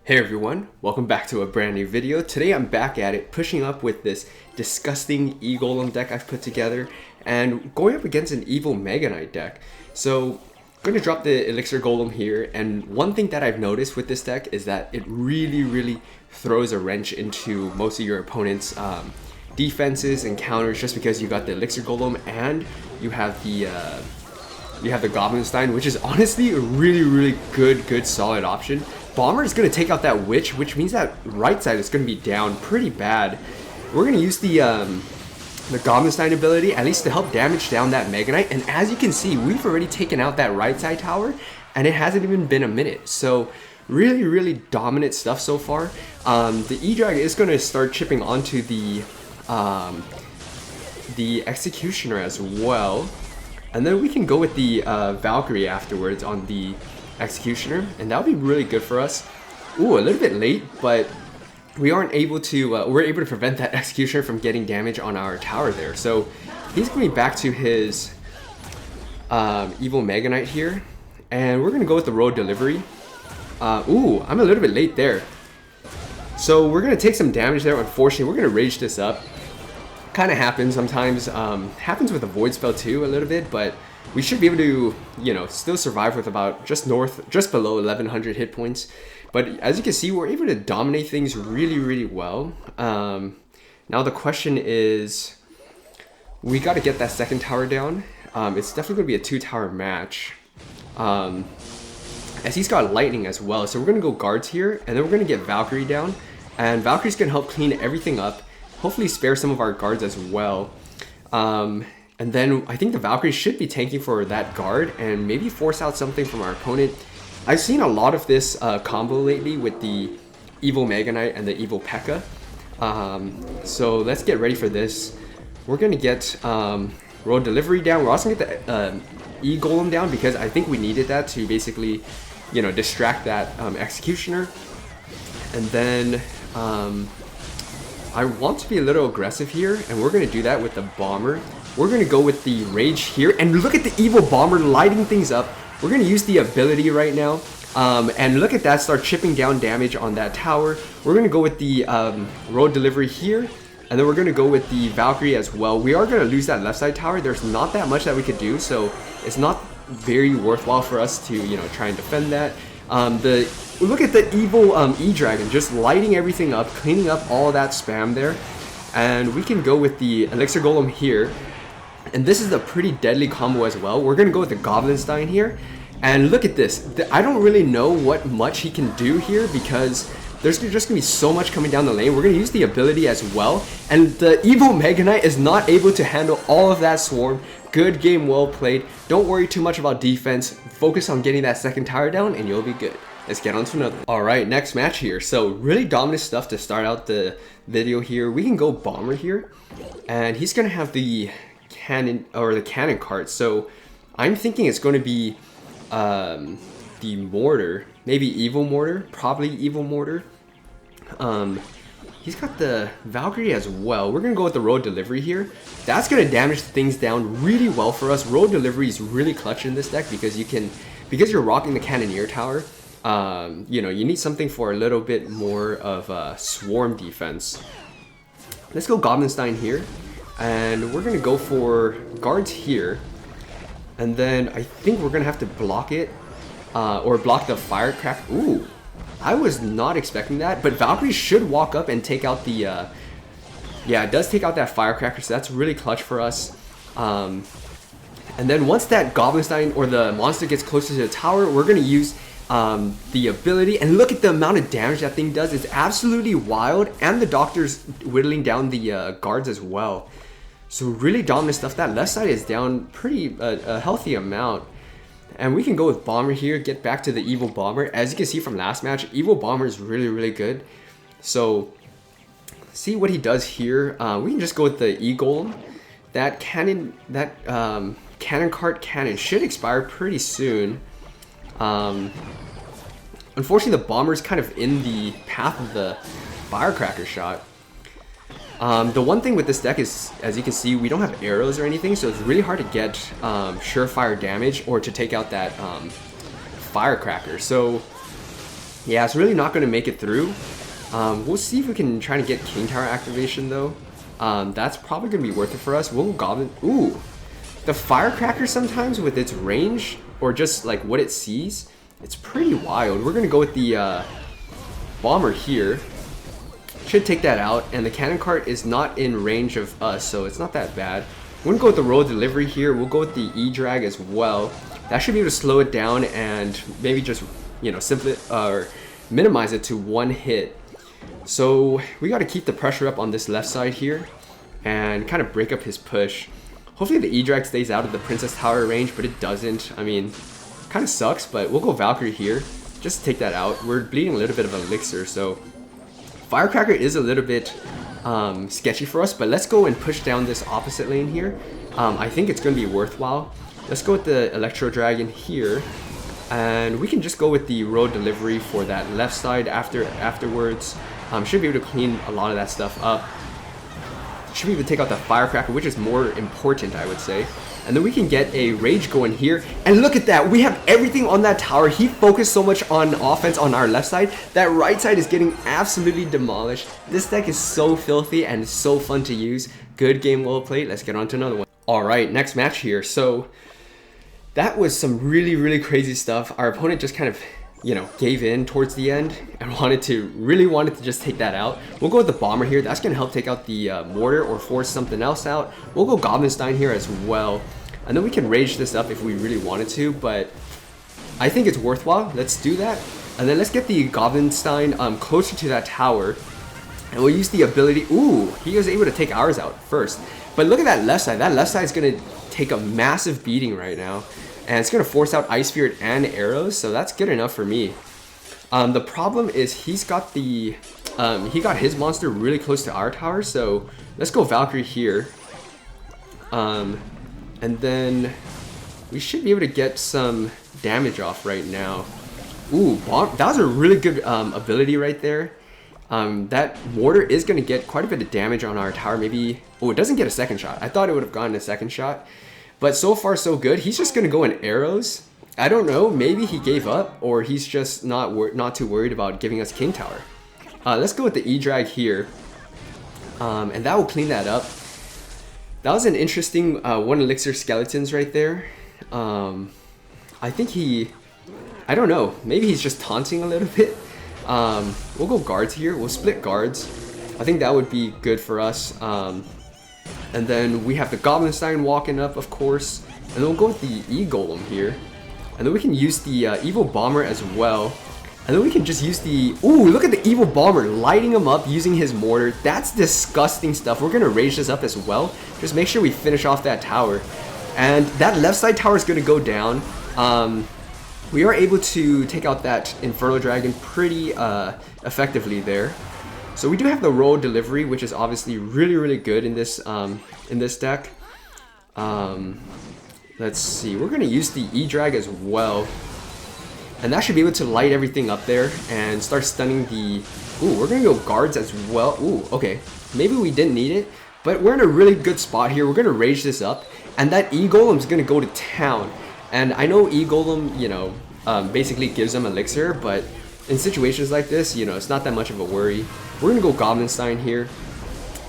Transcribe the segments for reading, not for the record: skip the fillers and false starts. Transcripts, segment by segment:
Hey everyone, welcome back to a brand new video. Today I'm back at it, pushing up with this disgusting E-Golem deck I've put together and going up against an evil Mega Knight deck. So I'm going to drop the Elixir Golem here, and one thing that I've noticed with this deck is that it really throws a wrench into most of your opponent's defenses and counters, just because you got the Elixir Golem and you have the Goblinstein, which is honestly a really good solid option. Bomber is going to take out that Witch, which means that right side is going to be down pretty bad. We're going to use the Goblinstein ability, at least to help damage down that Mega Knight. And as you can see, we've already taken out that right side tower, and it hasn't even been a minute. So really dominant stuff so far. The E-Drag is going to start chipping onto the Executioner as well. And then we can go with the Valkyrie afterwards on the Executioner, and that would be really good for us. Ooh, a little bit late, but we aren't able to, we're able to prevent that Executioner from getting damage on our tower there. So he's going back to his evil Mega Knight here, and we're going to go with the Road Delivery. Ooh, I'm a little bit late there. So we're going to take some damage there, unfortunately. We're going to rage this up. Kind of happens sometimes. Happens with a Void Spell too a little bit, but we should be able to, you know, still survive with about just below 1100 hit points. But as you can see, we're able to dominate things really well. Now the question is, we got to get that second tower down. It's definitely going to be a 2-tower match, as he's got lightning as well. So we're going to go guards here, and then we're going to get Valkyrie down, and Valkyrie's going to help clean everything up. Hopefully spare some of our guards as well. And then I think the Valkyrie should be tanking for that guard and maybe force out something from our opponent. I've seen a lot of this combo lately with the evil Mega Knight and the evil P.E.K.K.A. So let's get ready for this. We're going to get Road Delivery down. We're also going to get the E-Golem down, because I think we needed that to basically, you know, distract that Executioner. And then I want to be a little aggressive here, and we're going to do that with the Bomber. We're going to go with the Rage here, and look at the evil Bomber lighting things up. We're going to use the ability right now, and look at that, start chipping down damage on that tower. We're going to go with the Road Delivery here, and then we're going to go with the Valkyrie as well. We are going to lose that left side tower. There's not that much that we could do, so it's not very worthwhile for us to, you know, try and defend that. Look at the evil E-Dragon just lighting everything up, cleaning up all that spam there. And we can go with the Elixir Golem here. And this is a pretty deadly combo as well. We're going to go with the Goblinstein here. And look at this. I don't really know what much he can do here, because there's just going to be so much coming down the lane. We're going to use the ability as well. And the evil Mega Knight is not able to handle all of that swarm. Good game, well played. Don't worry too much about defense. Focus on getting that second tower down and you'll be good. Let's get on to another. Alright, next match here. So really dominant stuff to start out the video here. We can go Bomber here, and he's going to have the cannon, or the cannon cart. So I'm thinking it's going to be the Mortar, maybe Evil Mortar, probably Evil Mortar. He's got the Valkyrie as well. We're going to go with the Road Delivery here. That's going to damage things down really well for us. Road Delivery is really clutch in this deck, because you're rocking the Cannoneer tower. You know, you need something for a little bit more of swarm defense. Let's go Goblinstein here, and we're gonna go for guards here, and then I think we're gonna have to block it, or block the Firecracker. Ooh, I was not expecting that, but Valkyrie should walk up and take out the yeah, it does take out that Firecracker, so that's really clutch for us. And then once that Goblinstein or the monster gets closer to the tower, we're gonna use the ability, and look at the amount of damage that thing does. It's absolutely wild, and the Doctor's whittling down the guards as well. So really dominant stuff. That left side is down pretty a healthy amount, and we can go with Bomber here, get back to the evil Bomber. As you can see from last match, evil Bomber is really good. So see what he does here. We can just go with the E-Golem. That cannon, that cannon cart cannon should expire pretty soon. Unfortunately, the Bomber's kind of in the path of the Firecracker shot. The one thing with this deck is, as you can see, we don't have arrows or anything, so it's really hard to get surefire damage or to take out that Firecracker. So Yeah, it's really not going to make it through. We'll see if we can try to get King Tower activation though. That's probably going to be worth it for us. We'll Goblin. Ooh, the Firecracker sometimes with its range or just like what it sees, it's pretty wild. We're going to go with the Bomber here. Should take that out, and the Cannon Cart is not in range of us, so it's not that bad. We're going to go with the Royal Delivery here. We'll go with the E-Drag as well. That should be able to slow it down and maybe just, you know, simply or minimize it to one hit. So we got to keep the pressure up on this left side here and kind of break up his push. Hopefully the E-Drag stays out of the Princess Tower range, but it doesn't. I mean, kind of sucks, but we'll go Valkyrie here just to take that out. We're bleeding a little bit of Elixir, so Firecracker is a little bit sketchy for us, but let's go and push down this opposite lane here. I think it's going to be worthwhile. Let's go with the Electro Dragon here, and we can just go with the Road Delivery for that left side afterwards. Should be able to clean a lot of that stuff up. Should be able to take out the Firecracker, which is more important, I would say. And then we can get a Rage going here. And look at that, we have everything on that tower. He focused so much on offense on our left side. That right side is getting absolutely demolished. This deck is so filthy and so fun to use. Good game, well played. Let's get on to another one. All right, next match here. So that was some really crazy stuff. Our opponent just kind of, you know, gave in towards the end and really wanted to just take that out. We'll go with the Bomber here. That's going to help take out the Mortar or force something else out. We'll go Goblinstein here as well. And then we can rage this up if we really wanted to, but I think it's worthwhile. Let's do that. And then let's get the Goblinstein closer to that tower. And we'll use the ability. Ooh, he was able to take ours out first. But look at that left side. That left side is going to take a massive beating right now. And it's going to force out Ice Spirit and arrows, so that's good enough for me. The problem is he's got the he got his monster really close to our tower, so let's go Valkyrie here. And then we should be able to get some damage off right now. Ooh, that was a really good ability right there. That Mortar is going to get quite a bit of damage on our tower. Maybe, oh, it doesn't get a second shot. I thought it would have gotten a second shot. But so far so good. He's just going to go in arrows. I don't know, maybe he gave up, or he's just not too worried about giving us King Tower. Let's go with the E-Drag here. And that will clean that up. That was an interesting 1 Elixir Skeletons right there. I think I don't know, maybe he's just taunting a little bit. We'll go guards here, we'll split guards. I think that would be good for us. And then we have the Goblinstein walking up, of course. And then we'll go with the E-Golem here. And then we can use the Evil Bomber as well. And then we can just use the... Ooh, look at the Evil Bomber lighting him up using his Mortar. That's disgusting stuff. We're going to rage this up as well. Just make sure we finish off that tower. And that left side tower is going to go down. We are able to take out that Inferno Dragon pretty effectively there. So we do have the Royal Delivery, which is obviously really good in this deck. Let's see, we're going to use the E-Drag as well. And that should be able to light everything up there and start stunning the... Ooh, we're going to go guards as well. Ooh, okay. Maybe we didn't need it, but we're in a really good spot here. We're going to rage this up, and that E-Golem is going to go to town. And I know E-Golem, you know, basically gives them Elixir, but in situations like this, you know, it's not that much of a worry. We're going to go Goblinstein here.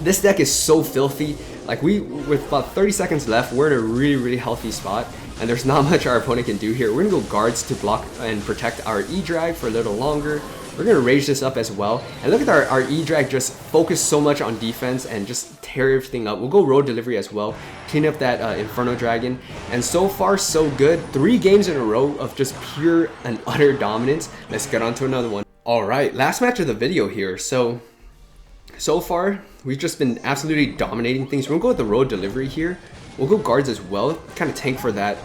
This deck is so filthy. Like, with about 30 seconds left, we're in a really healthy spot, and there's not much our opponent can do here. We're going to go guards to block and protect our E-Drag for a little longer. We're going to rage this up as well. And look at our E-Drag just focus so much on defense and just tear everything up. We'll go Road Delivery as well. Clean up that Inferno Dragon. And so far, so good. 3 games in a row of just pure and utter dominance. Let's get on to another one. Alright, last match of the video here. So far, we've just been absolutely dominating things. We'll go with the Road Delivery here. We'll go guards as well. Kind of tank for that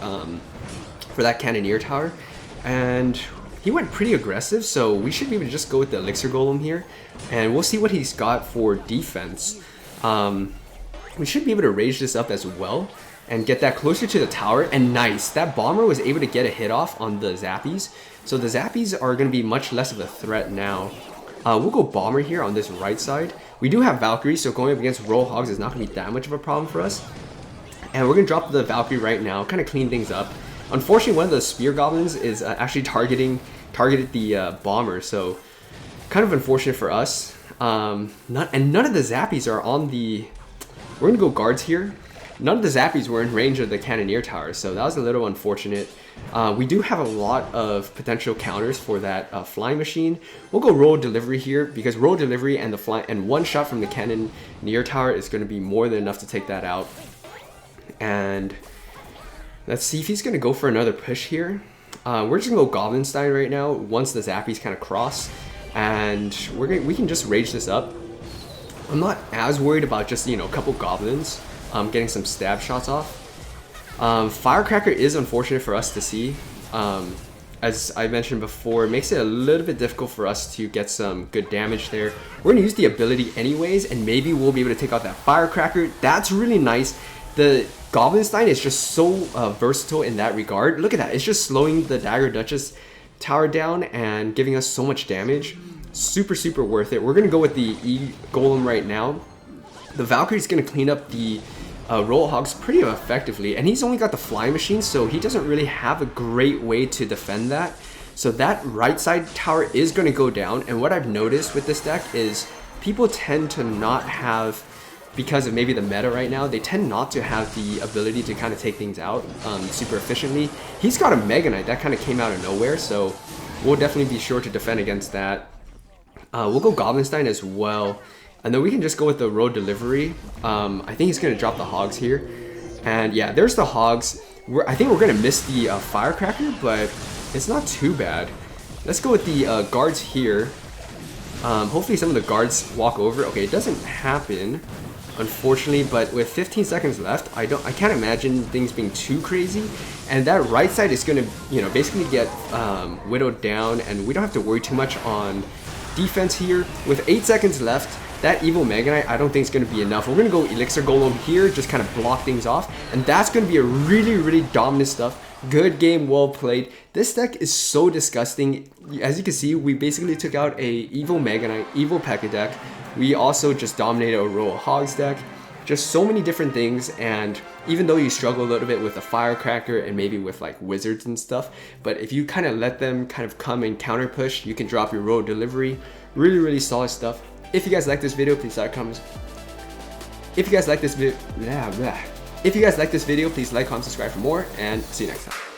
Cannoneer Tower. And he went pretty aggressive, so we should be able to just go with the Elixir Golem here. And we'll see what he's got for defense. We should be able to rage this up as well and get that closer to the tower. And nice, that Bomber was able to get a hit off on the Zappies. So the Zappies are going to be much less of a threat now. We'll go Bomber here on this right side. We do have Valkyrie, so going up against Roll Hogs is not going to be that much of a problem for us. And we're going to drop the Valkyrie right now, kind of clean things up. Unfortunately, one of the Spear Goblins is actually targeting targeted the bomber, so kind of unfortunate for us. None of the zappies are on the... We're gonna go guards here. None of the zappies were in range of the cannoneer tower, so that was a little unfortunate. We do have a lot of potential counters for that flying machine. We'll go roll delivery here, because roll delivery and one shot from the cannoneer tower is going to be more than enough to take that out. And let's see if he's going to go for another push here. We're just going to go Goblin Stein right now once the zappies kind of cross, and we can just rage this up. I'm not as worried about just, you know, a couple goblins getting some stab shots off. Firecracker is unfortunate for us to see. As I mentioned before, it makes it a little bit difficult for us to get some good damage there. We're going to use the ability anyways, and maybe we'll be able to take out that Firecracker. That's really nice. The Goblin Stein is just so versatile in that regard. Look at that. It's just slowing the Dagger Duchess tower down and giving us so much damage. Super, super worth it. We're going to go with the E-Golem right now. The Valkyrie's going to clean up the Roll Hogs pretty effectively, and he's only got the flying machine, so he doesn't really have a great way to defend that. So that right side tower is going to go down, and what I've noticed with this deck is people tend to not have, because of maybe the meta right now, they tend not to have the ability to kind of take things out super efficiently. He's got a Mega Knight that kind of came out of nowhere, so we'll definitely be sure to defend against that. We'll go Goblin Stein as well. And then we can just go with the road delivery. I think he's going to drop the hogs here. And yeah, there's the hogs. I think we're going to miss the Firecracker, but it's not too bad. Let's go with the guards here. Hopefully some of the guards walk over. Okay, it doesn't happen, unfortunately, but with 15 seconds left, I can't imagine things being too crazy. And that right side is going to, you know, basically get widowed down, and we don't have to worry too much on defense here. With 8 seconds left, that evil Mega Knight I don't think is going to be enough. We're going to go Elixir Golem here, just kind of block things off, and that's going to be a really, really dominant stuff. Good game, well played. This deck is so disgusting. As you can see, we basically took out a evil Mega Knight, evil P.E.K.K.A deck. We also just dominated a Roll Hogs deck. Just so many different things, and even though you struggle a little bit with a Firecracker and maybe with like wizards and stuff, but if you kind of let them kind of come and counter push, you can drop your road delivery. Really, really solid stuff. If you guys like this video, please like, comment. If you guys like this video, please like, comment, subscribe for more, and see you next time.